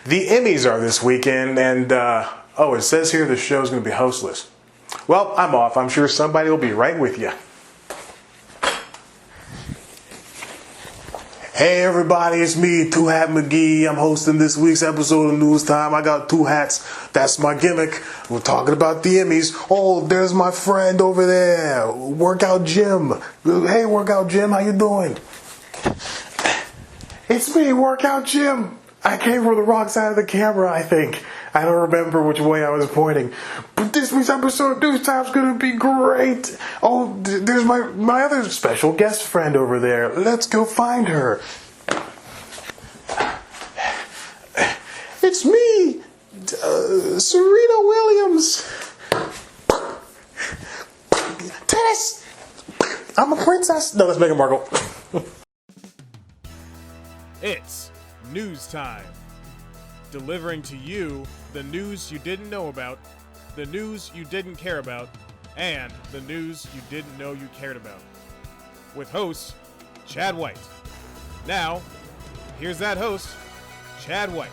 The Emmys are this weekend, and it says here the show's going to be hostless. Well, I'm off. I'm sure somebody will be right with you. Hey everybody, it's me, Two Hat McGee. I'm hosting this week's episode of News Time. I got two hats. That's my gimmick. We're talking about the Emmys. Oh, there's my friend over there, Workout Jim. Hey, Workout Jim, how you doing? It's me, Workout Jim. I came from the wrong side of the camera, I think. I don't remember which way I was pointing. But this week's episode of News Time's gonna be great. Oh, there's my other special guest friend over there. Let's go find her. It's me, Serena Williams. Tennis. I'm a princess. No, let's make it Markle. It's News Time. Delivering to you the news you didn't know about, the news you didn't care about, and the news you didn't know you cared about. With host, Chad White. Now, here's that host, Chad White.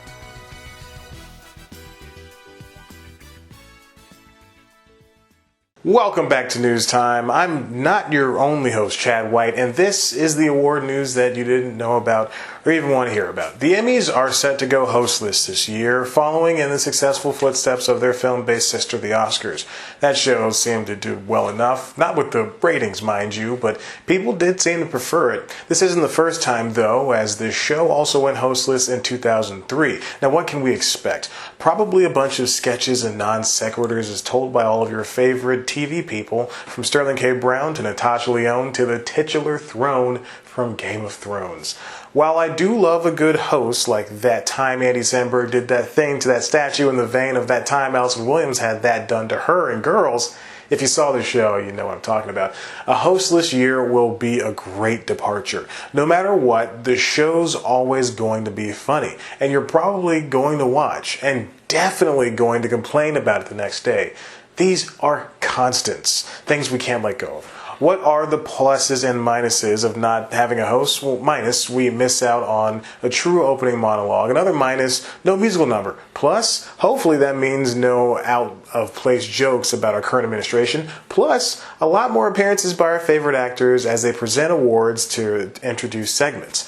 Welcome back to News Time. I'm not your only host, Chad White, and this is the award news that you didn't know about or even want to hear about. The Emmys are set to go hostless this year, following in the successful footsteps of their film-based sister, the Oscars. That show seemed to do well enough, not with the ratings, mind you, but people did seem to prefer it. This isn't the first time, though, as this show also went hostless in 2003. Now, what can we expect? Probably a bunch of sketches and non-sequiturs as told by all of your favorite TV people, from Sterling K. Brown to Natasha Lyonne to the titular throne from Game of Thrones. While I do love a good host, like that time Andy Samberg did that thing to that statue in the vein of that time Allison Williams had that done to her in Girls, if you saw the show, you know what I'm talking about. A hostless year will be a great departure. No matter what, the show's always going to be funny, and you're probably going to watch, and definitely going to complain about it the next day. These are constants, things we can't let go of. What are the pluses and minuses of not having a host? Well, minus, we miss out on a true opening monologue. Another minus, no musical number. Plus, hopefully that means no out-of-place jokes about our current administration. Plus, a lot more appearances by our favorite actors as they present awards to introduce segments.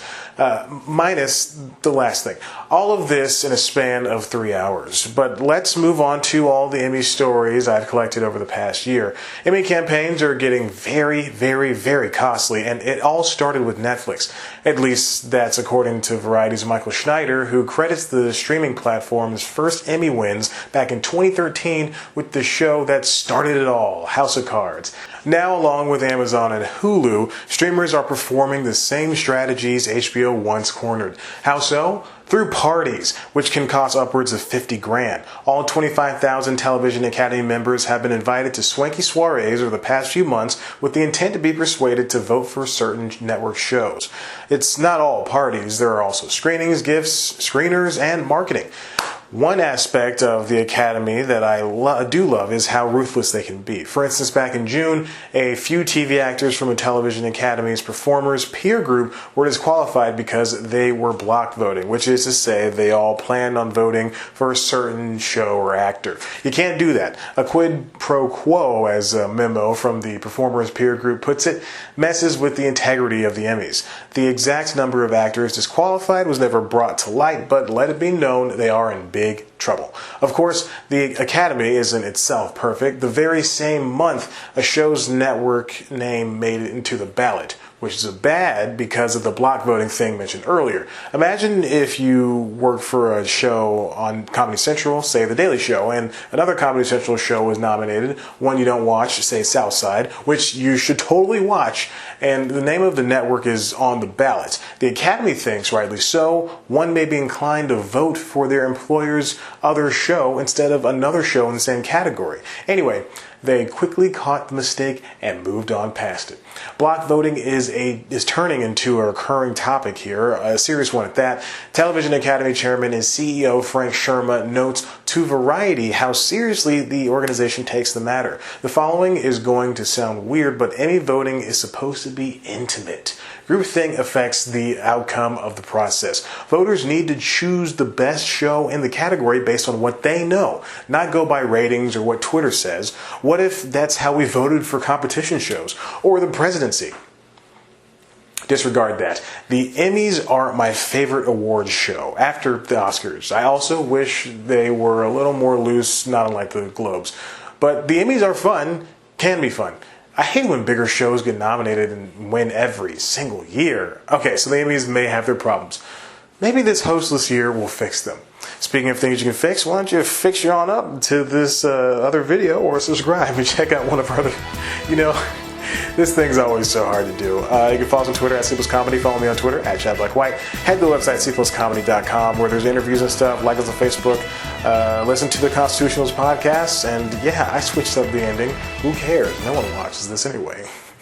Minus the last thing. All of this in a span of 3 hours. But let's move on to all the Emmy stories I've collected over the past year. Emmy campaigns are getting very, very, very costly, and it all started with Netflix. At least that's according to Variety's Michael Schneider, who credits the streaming platform's first Emmy wins back in 2013 with the show that started it all, House of Cards. Now, along with Amazon and Hulu, streamers are performing the same strategies HBO once cornered. How so? Through parties, which can cost upwards of $50,000. All 25,000 Television Academy members have been invited to swanky soirees over the past few months with the intent to be persuaded to vote for certain network shows. It's not all parties. There are also screenings, gifts, screeners, and marketing. One aspect of the Academy that I do love is how ruthless they can be. For instance, back in June, a few TV actors from the Television Academy's performers peer group were disqualified because they were block voting, which is to say they all planned on voting for a certain show or actor. You can't do that. A quid pro quo, as a memo from the performers peer group puts it, messes with the integrity of the Emmys. The exact number of actors disqualified was never brought to light, but let it be known they are in big trouble. Of course, the Academy isn't itself perfect. The very same month, a show's network name made it into the ballot, which is bad because of the block voting thing mentioned earlier. Imagine if you worked for a show on Comedy Central, say The Daily Show, and another Comedy Central show was nominated, one you don't watch, say Southside, which you should totally watch, and the name of the network is on the ballot. The Academy thinks, rightly so, one may be inclined to vote for their employer's other show instead of another show in the same category. Anyway, they quickly caught the mistake and moved on past it. Block voting is turning into a recurring topic here, a serious one at that. Television Academy Chairman and CEO Frank Sherma notes to Variety how seriously the organization takes the matter. The following is going to sound weird, but Emmy voting is supposed to be intimate. Groupthink affects the outcome of the process. Voters need to choose the best show in the category based on what they know, not go by ratings or what Twitter says. What if that's how we voted for competition shows or the presidency? Disregard that. The Emmys are my favorite awards show after the Oscars. I also wish they were a little more loose, not unlike the Globes. But the Emmys are fun, can be fun. I hate when bigger shows get nominated and win every single year. Okay, so the Emmys may have their problems. Maybe this hostless year will fix them. Speaking of things you can fix, why don't you fix your on up to this other video or subscribe and check out one of our other, this thing's always so hard to do. You can follow us on Twitter at C+ Comedy. Follow me on Twitter at ChadBlackWhite. Head to the website cpluscomedy.com where there's interviews and stuff. Like us on Facebook. Listen to the Constitutionals podcast. And yeah, I switched up the ending. Who cares? No one watches this anyway.